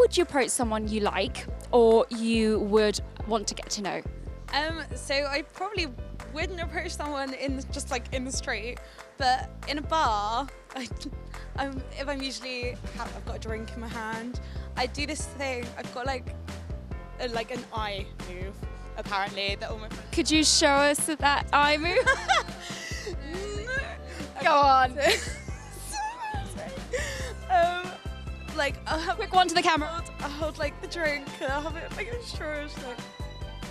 would you approach someone you like or you would want to get to know? So I probably wouldn't approach someone just like in the street, but in a bar, if I'm usually I've got a drink in my hand, I do this thing. I've got like an eye move apparently that all my friends. Could you show us that eye move? Go on. Like I'll have Quick one to the camera. I'll hold like the drink and I'll have it like a straw. Like.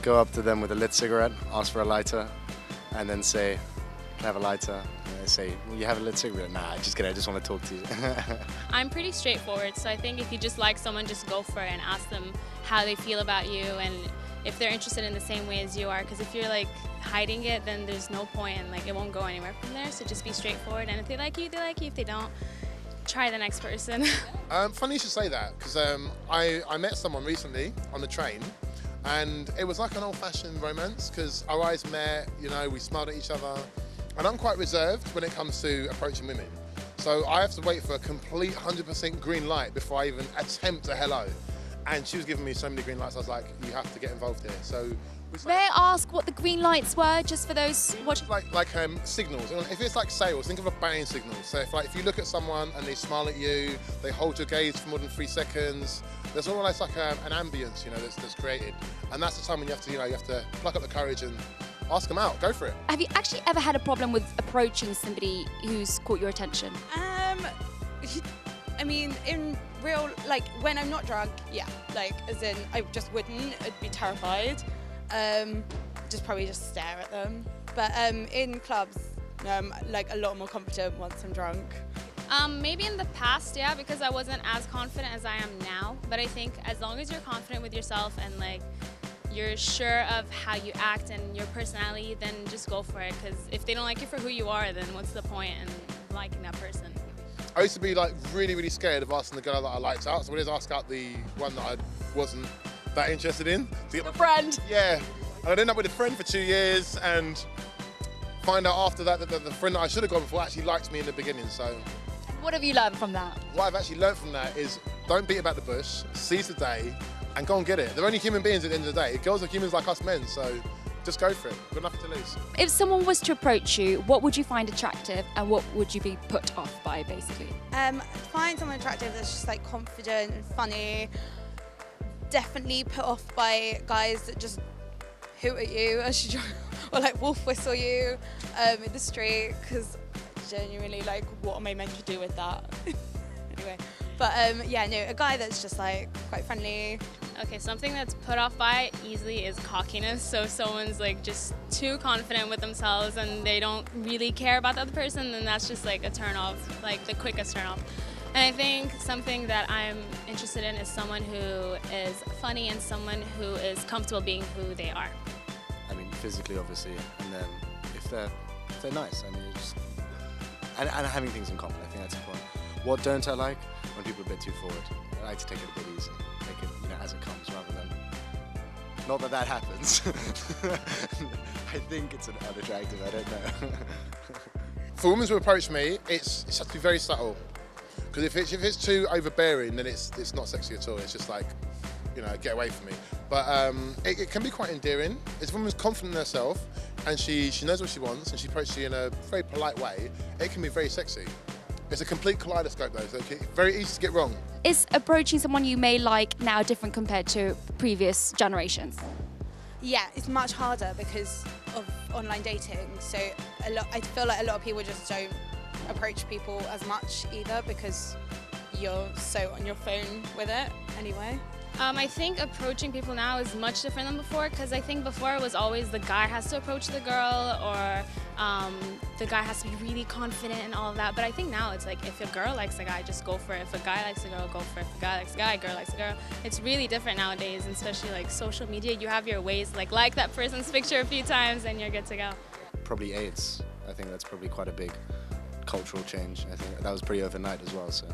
Go up to them with a lit cigarette, ask for a lighter, and then say, "Can I have a lighter?" And they say, "Well, you have a lit cigarette." Nah, just kidding. I just want to talk to you. I'm pretty straightforward, so I think if you just like someone, just go for it and ask them how they feel about you and if they're interested in the same way as you are. Because if you're like hiding it, then there's no point and like it won't go anywhere from there. So just be straightforward, and if they like you, they like you. If they don't, try the next person. Funny you should say that, because I met someone recently on the train, and it was like an old-fashioned romance, because our eyes met, you know, we smiled at each other, and I'm quite reserved when it comes to approaching women. So I have to wait for a complete 100% green light before I even attempt a hello. And she was giving me so many green lights, I was like, you have to get involved here. So May I ask what the green lights were, just for those watching? like signals. If it's like sales, think of a buying signal. So if you look at someone and they smile at you, they hold your gaze for more than 3 seconds, there's almost like an ambience, you know, that's created. And that's the time when you have to pluck up the courage and ask them out. Go for it. Have you actually ever had a problem with approaching somebody who's caught your attention? I mean, in real, like when I'm not drunk, yeah, like as in I just wouldn't. I'd be terrified. Just stare at them. But in clubs, like a lot more confident once I'm drunk. Maybe in the past, yeah, because I wasn't as confident as I am now. But I think as long as you're confident with yourself and like you're sure of how you act and your personality, then just go for it. Because if they don't like you for who you are, then what's the point in liking that person? I used to be like really, really scared of asking the girl that I liked out. So I would ask out the one that I wasn't that interested in. To get A friend. Yeah. And I'd end up with a friend for 2 years and find out after that that the friend that I should have gone for actually liked me in the beginning. So What have you learned from that? what I've actually learned from that is don't beat about the bush, seize the day and go and get it. They're only human beings at the end of the day. Girls are humans like us men, so just go for it. Got nothing to lose. If someone was to approach you, what would you find attractive and what would you be put off by, basically? Find someone attractive that's just like confident and funny. Definitely put off by guys that just hoot at you or like wolf whistle you in the street, because genuinely, like, what am I meant to do with that? Anyway, but yeah, no, a guy that's just like quite friendly. Okay, something that's put off by easily is cockiness. So if someone's like just too confident with themselves and they don't really care about the other person, then that's just like a turn off, like the quickest turn off. And I think something that I'm interested in is someone who is funny and someone who is comfortable being who they are. I mean, physically, obviously, and then if they're nice, I mean, and having things in common, I think that's important. What don't I like? When people are a bit too forward. I like to take it a bit easy, take it, you know, as it comes, rather than, not that that happens. I think it's unattractive, I don't know. For women to approach me, it has to be very subtle. Because if it's too overbearing, then it's not sexy at all. It's just like, you know, get away from me. But it can be quite endearing. If a woman's confident in herself and she knows what she wants and she approaches you in a very polite way, it can be very sexy. It's a complete kaleidoscope though, so it's very easy to get wrong. Is approaching someone you may like now different compared to previous generations? Yeah, it's much harder because of online dating. So I feel like a lot of people just don't approach people as much either because you're so on your phone with it anyway. I think approaching people now is much different than before, because I think before it was always the guy has to approach the girl or the guy has to be really confident and all of that. But I think now it's like if a girl likes a guy, just go for it. If a guy likes a girl, go for it. If a guy likes a guy, girl likes a girl. It's really different nowadays, and especially like social media. You have your ways, like that person's picture a few times and you're good to go. Probably AIDS. I think that's probably quite a big cultural change. I think that was pretty overnight as well, so.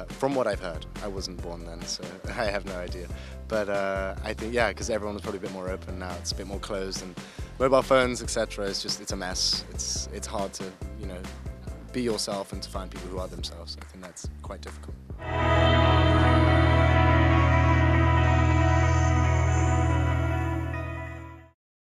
From what I've heard, I wasn't born then, so I have no idea. But I think, yeah, because everyone was probably a bit more open now. It's a bit more closed, and mobile phones, etc. It's a mess. It's hard to, you know, be yourself and to find people who are themselves. I think that's quite difficult.